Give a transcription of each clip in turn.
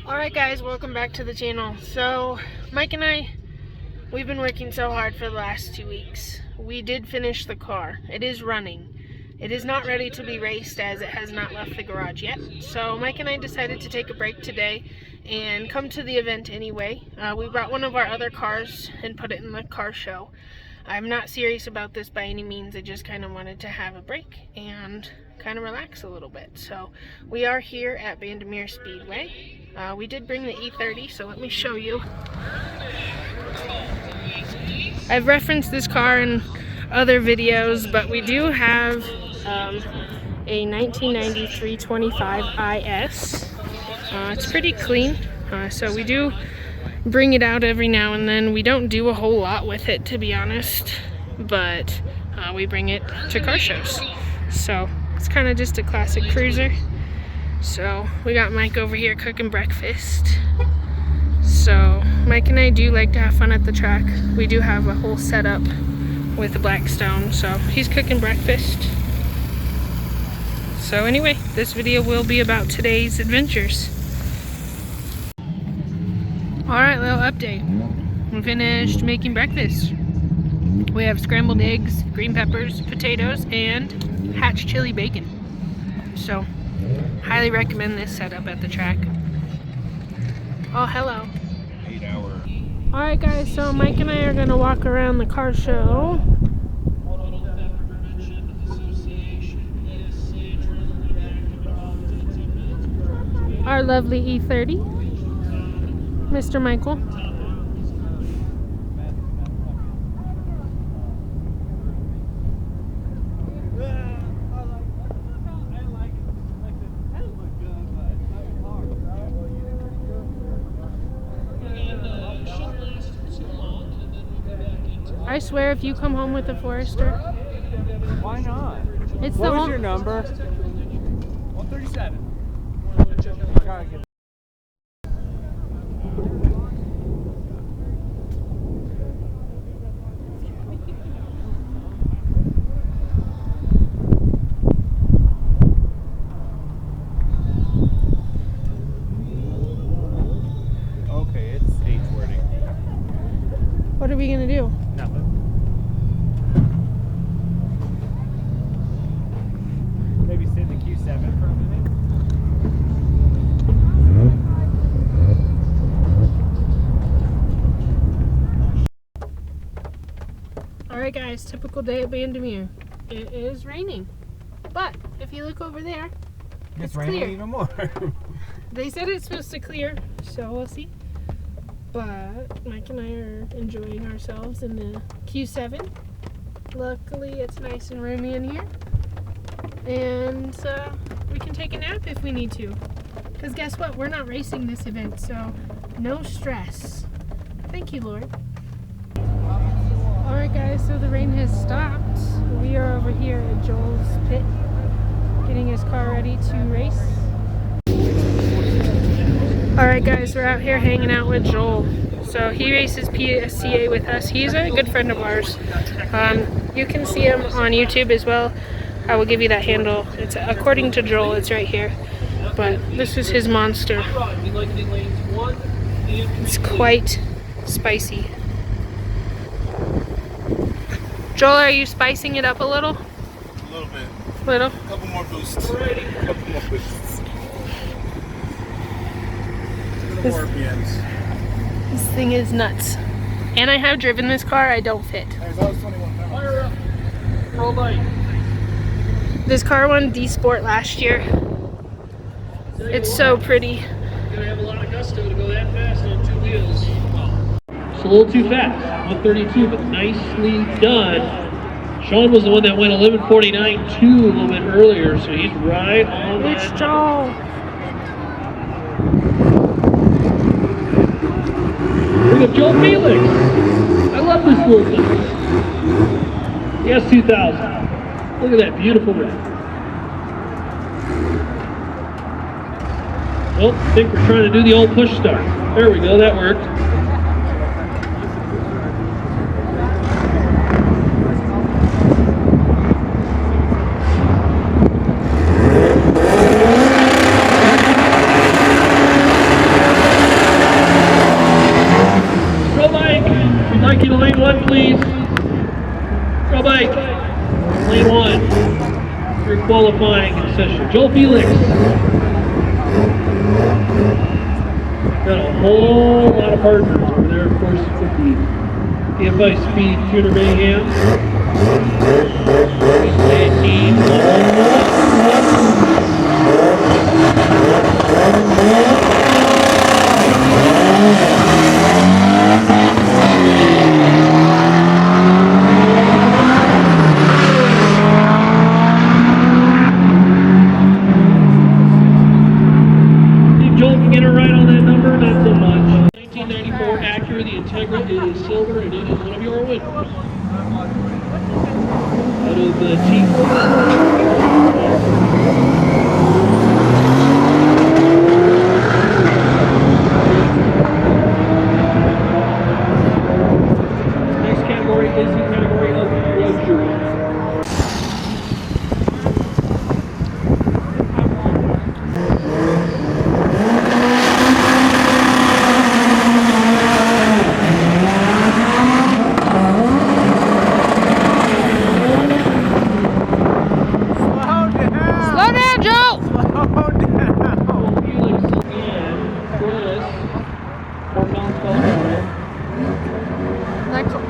Alright guys, welcome back to the channel. So Mike and I, we've been working so hard for the last 2 weeks. We did finish the car. It is running. It is not ready to be raced as it has not left the garage yet. So Mike and I decided to take a break today and come to the event anyway. We brought one of our other cars and put it in the car show. I'm not serious about this by any means. I just kind of wanted to have a break and kind of relax a little bit. So we are here at Bandimere Speedway. We did bring the E30, so let me show you. I've referenced this car in other videos, but we do have a 1993 25 IS. It's pretty clean, so we do bring it out every now and then. We don't do a whole lot with it, to be honest, but we bring it to car shows. So it's kind of just a classic cruiser. So we got Mike over here cooking breakfast. So Mike and I do like to have fun at the track. We do have a whole setup with the Blackstone, so he's cooking breakfast. So anyway, this video will be about today's adventures. Alright, little update. We finished making breakfast. We have scrambled eggs, green peppers, potatoes, and hatch chili bacon. So, highly recommend this setup at the track. Oh, hello. 8 hour. Alright guys, so Mike and I are going to walk around the car show. Our lovely E30. Mr. Michael. I swear if you come home with a Forester. Why not? It's what the was your number? 137. I gotta get. Okay, it's 8:40. What are we gonna do? Nothing. Maybe sit in the Q7 for a minute. Alright guys, typical day at Bandimere. It is raining. But if you look over there, it's raining clear. even more. They said it's supposed to clear, so we'll see. But Mike and I are enjoying ourselves in the Q7. Luckily it's nice and roomy in here. And we can take a nap if we need to. Because guess what? We're not racing this event, so no stress. Thank you, Lord. Alright guys, so the rain has stopped. We are over here at Joel's pit, getting his car ready to race. Alright guys, we're out here hanging out with Joel. So he races PSCA with us. He's a good friend of ours. You can see him on YouTube as well. I will give you that handle. It's according to Joel, it's right here. But this is his monster. It's quite spicy. Joel, are you spicing it up a little? A little bit. Little? A couple more boosts. A couple more boosts. More RPMs. This thing is nuts. And I have driven this car, I don't fit. There's always 21 pounds. Fire up. Roll light. This car won D-Sport last year. It's so pretty. You're gonna have a lot of gusto to go that fast on two wheels. It's a little too fast, 132, but nicely done. Sean was the one that went 11:49.2 a little bit earlier, so he's right on It's that. Joel. Look at Joel Felix. I love this little thing. Yes, 2000. Look at that beautiful red. Oh, I think we're trying to do the old push start. There we go, that worked. qualifying session. Joel Felix. Got a whole lot of partners over there, of course, with the TFI Speed Tuner Mayhem. Team. Joel can get it right on that number, not so much. 1994 Acura, the Integra, it is silver, and it is one of your winners. Out of the team. Next category is the category of luxury.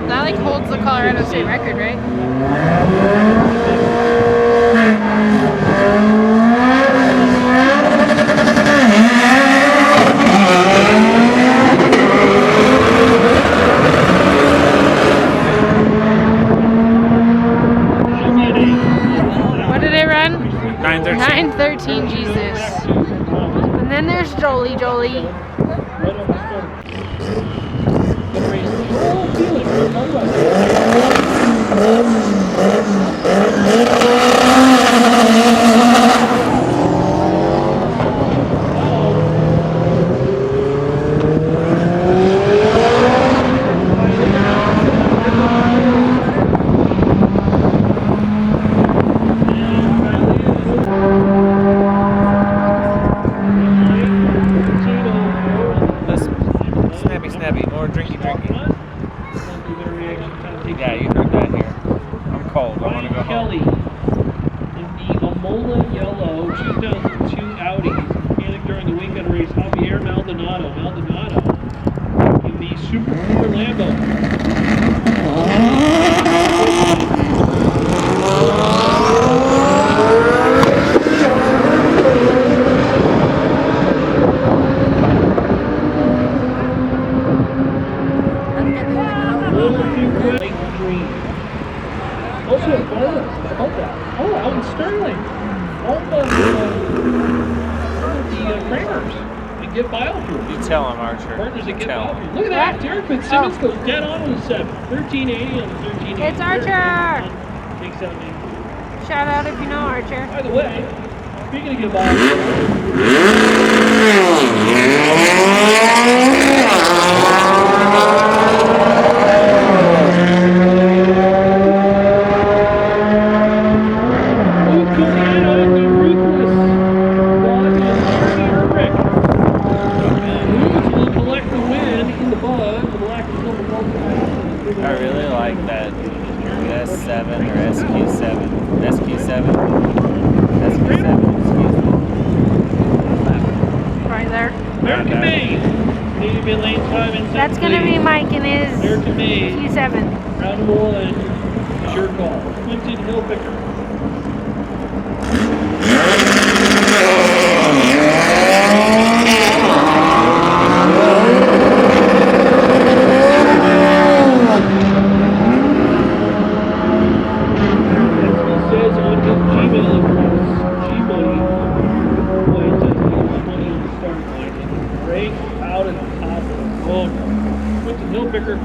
That like holds the Colorado State record, right? What did it run? 9:13. 9:13, Jesus. And then there's Jolie. Snappy, more drinky. Yeah, you heard that here. I'm cold. I want to go home. Kelly in the Amola Yellow 2002 Audi. Mechanic during the weekend race. Javier Maldonado in the Super Cooler Lambo. Also, how about that? Oh, out in Sterling. All the Kramers that get biofuel. You tell him, Archer. Partners that You get tell him. biofuel. Look at that. Derek Fitzsimmons goes dead on with a 7. 1380 on the 1380. It's Archer. Takes out me. Shout out if you know Archer. By the way, speaking of get biofuel. I really like that S7 or SQ7. SQ7, excuse me. Right there. American made. Need to be lane 5 and 7. That's gonna be Mike in his American made. Q7. Round 1. It's your call. Clinton Hillpicker. Says on his Gmail address, G-Money, points at the 20 on the start line, and right out at the top of the road. Clinton Hillpicker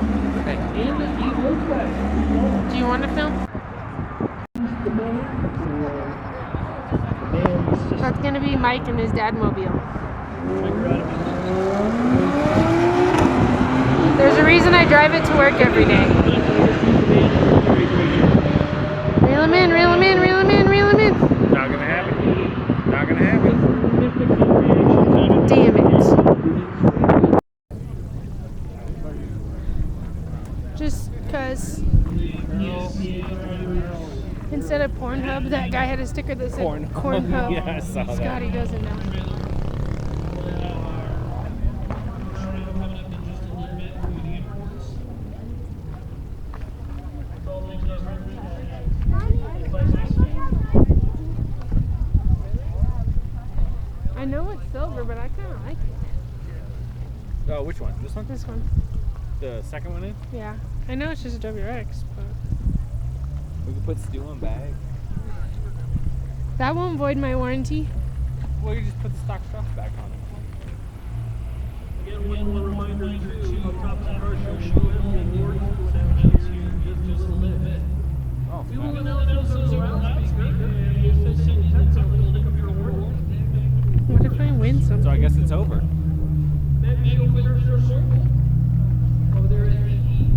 in the Volkswagen. Do you want to film? That's gonna be Mike and his dadmobile. There's a reason I drive it to work every day. Reel him in. Not gonna happen. Damn it. Just cause. instead of Pornhub, that guy had a sticker that said Cornhub. Yeah, I saw that. Scotty doesn't know. I know it's silver, but I kind of like it. Oh, which one? This one? This one. The second one in? Yeah. I know it's just a WRX, but We could put steel in bag. that won't void my warranty. Well, you just put the stock stuff back on it. Again, one reminder to Top Car Show award just a little bit. Oh, We will announce those around loudspeaker, and you'll send you text over to look up your award. What if I win something? so I guess it's over. Then show winners for circle. Over there at the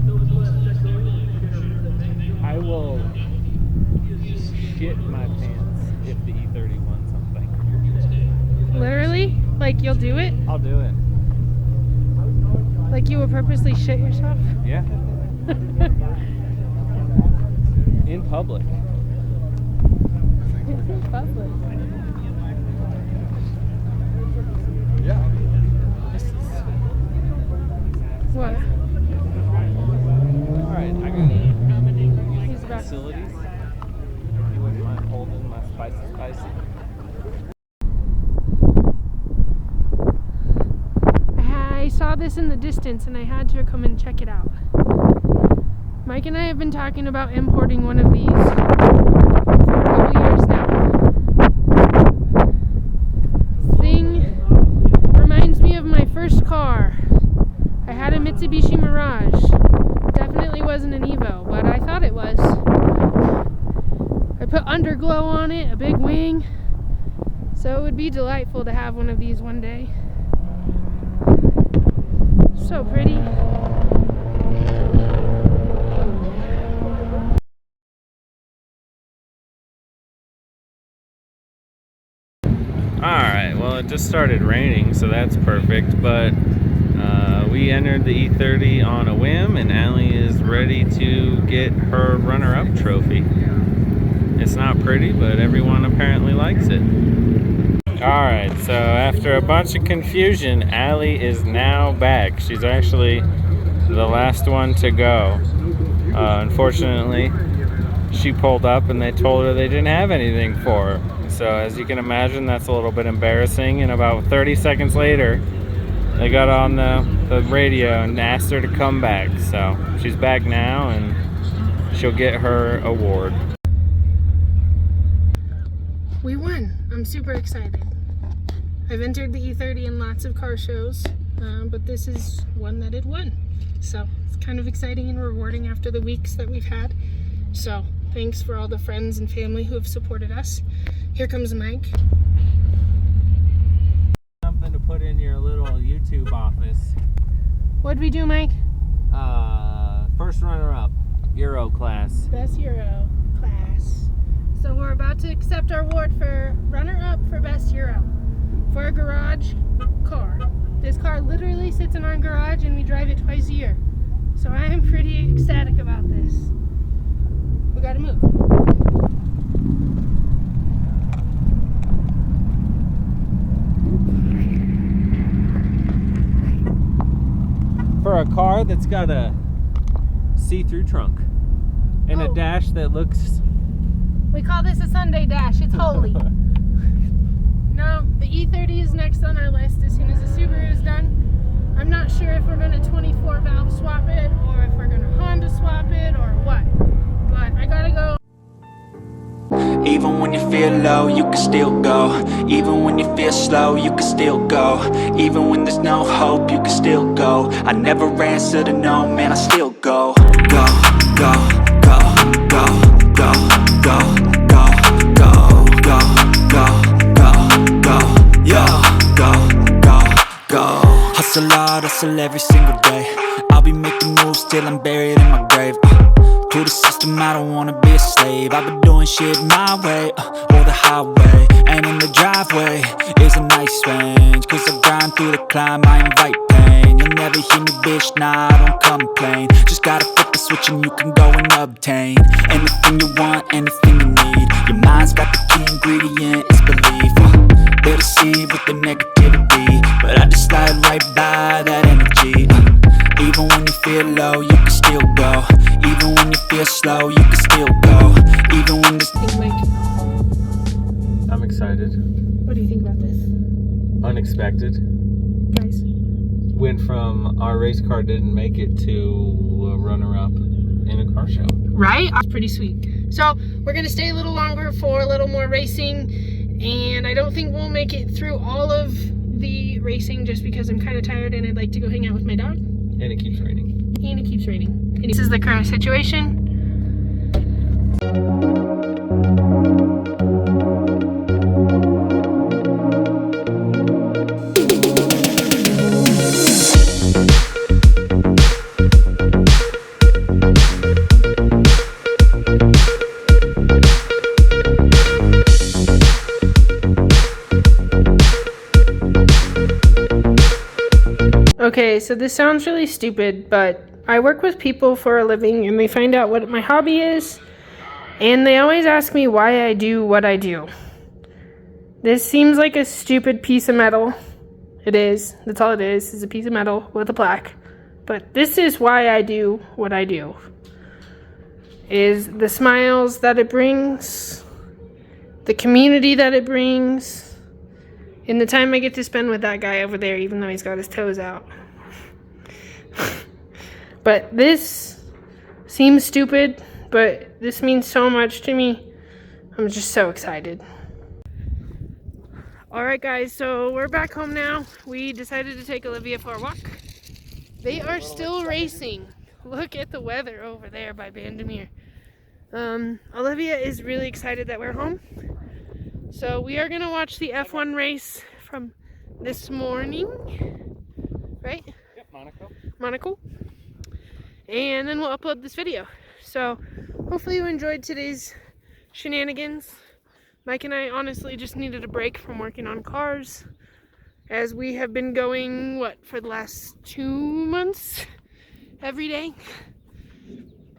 Northwest Declaration. I will shit my pants if the E30 won something. Literally? Like you'll do it? I'll do it. Like you would purposely shit yourself? Yeah. In public. It's in public. Yeah. What? Alright, I got He's back. facilities. You wouldn't mind holding my spicy. I saw this in the distance and I had to come and check it out. Mike and I have been talking about importing one of these for a couple years now. Thing reminds me of my first car. I had a Mitsubishi Mirage. Definitely wasn't an Evo, but I thought it was. I put underglow on it, a big wing, so it would be delightful to have one of these one day. So pretty. Alright, well it just started raining, so that's perfect, but we entered the E30 on a whim, and Allie is ready to get her runner-up trophy. It's not pretty, but everyone apparently likes it. Alright, so after a bunch of confusion, Allie is now back. She's actually the last one to go. Unfortunately, she pulled up and they told her they didn't have anything for her. So as you can imagine, that's a little bit embarrassing, and about 30 seconds later, they got on the radio and asked her to come back. So she's back now and she'll get her award. We won. I'm super excited. I've entered the E30 in lots of car shows, but this is one that it won. So it's kind of exciting and rewarding after the weeks that we've had. So thanks for all the friends and family who have supported us. Here comes Mike. Something to put in your little YouTube office. What'd we do, Mike? First runner-up, Euro class. Best Euro class. So we're about to accept our award for runner-up for Best Euro for a garage car. This car literally sits in our garage and we drive it twice a year. So I am pretty ecstatic about this. We gotta move. For a car that's got a see-through trunk and a dash that looks... We call this a Sunday dash. It's holy. No, the E30 is next on our list as soon as the Subaru is done. I'm not sure if we're going to 24 valve swap it or if we're going to Honda swap it or what. But I gotta go. Even when you feel low, you can still go. Even when you feel slow, you can still go. Even when there's no hope, you can still go. I never answer to no, man, I still go. Go, go, go, go, go, go, go, go, go, go, go, go, yo, go, go, go. Hustle hard, hustle every single day. I'll be making moves till I'm buried in my grave. To the system, I don't wanna be a slave. I've been doing shit my way, or the highway. And in the driveway is a nice range. Cause I grind through the climb, I invite pain. You'll never hear me, bitch, nah, I don't complain. Just gotta flip the switch and you can go and obtain anything you want, anything you need. Your mind's got the key ingredient, it's belief. They deceive with the negativity, but I just slide right by that energy. Even when you feel low, you can still go. Even when you feel slow, you can still go. Even when this... I'm excited. What do you think about this? Unexpected. Guys. Went from our race car didn't make it to a runner-up in a car show. Right? It's pretty sweet. So we're gonna stay a little longer for a little more racing, and I don't think we'll make it through all of the racing just because I'm kind of tired and I'd like to go hang out with my dog. And it keeps raining. And it keeps raining. And this is the current situation. Okay, so this sounds really stupid, but I work with people for a living and they find out what my hobby is, and they always ask me why I do what I do. This seems like a stupid piece of metal. It is. That's all it is a piece of metal with a plaque. But this is why I do what I do. Is the smiles that it brings, the community that it brings, and the time I get to spend with that guy over there, even though he's got his toes out. But this seems stupid, but this means so much to me. I'm just so excited. Alright guys, so we're back home now. We decided to take Olivia for a walk. They are still racing. Look at the weather over there by Bandimere. Olivia is really excited that we're home. So we are going to watch the F1 race from this morning. Right? Yep, Monaco. And then we'll upload this video. So hopefully you enjoyed today's shenanigans. Mike and I honestly just needed a break from working on cars, as we have been going, what, for the last 2 months? Every day?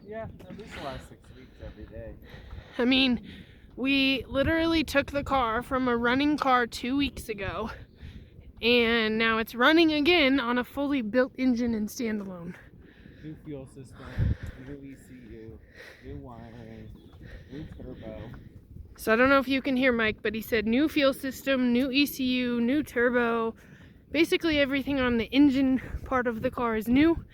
Yeah, at least the last 6 weeks every day. I mean, we literally took the car from a running car 2 weeks ago, and now it's running again on a fully built engine and standalone. New fuel system, new ECU, new wiring, new turbo. So I don't know if you can hear Mike, but he said new fuel system, new ECU, new turbo. Basically everything on the engine part of the car is new.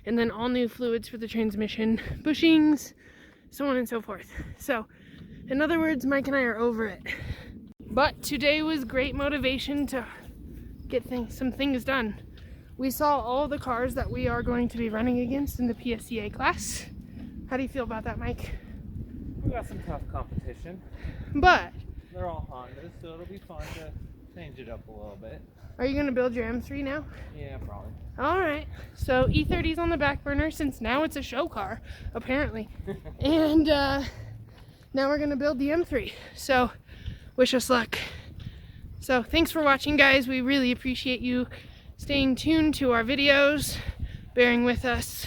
And then all new fluids for the transmission, bushings, so on and so forth. So, in other words, Mike and I are over it. But today was great motivation to get some things done. We saw all the cars that we are going to be running against in the PSCA class. How do you feel about that, Mike? We got some tough competition. But They're all Hondas, so it'll be fun to change it up a little bit. are you going to build your M3 now? Yeah, probably. Alright, so E30's on the back burner since now it's a show car, apparently. And now we're going to build the M3. So wish us luck. So thanks for watching, guys. We really appreciate you staying tuned to our videos, bearing with us.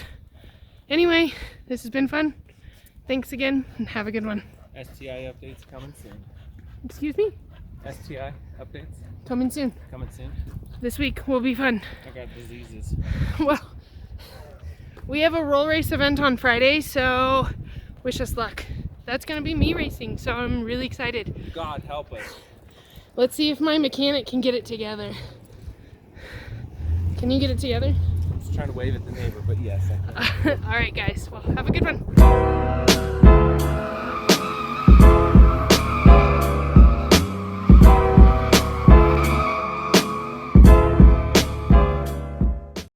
Anyway, this has been fun. Thanks again, and have a good one. STI updates coming soon. Excuse me? STI updates Coming soon. coming soon. This week will be fun. I got diseases. Well, we have a roll race event on Friday, so wish us luck. That's going to be me racing, so I'm really excited. God help us. Let's see if my mechanic can get it together. Can you get it together? I was trying to wave at the neighbor, but yes, I can. All right, guys. Well, have a good one.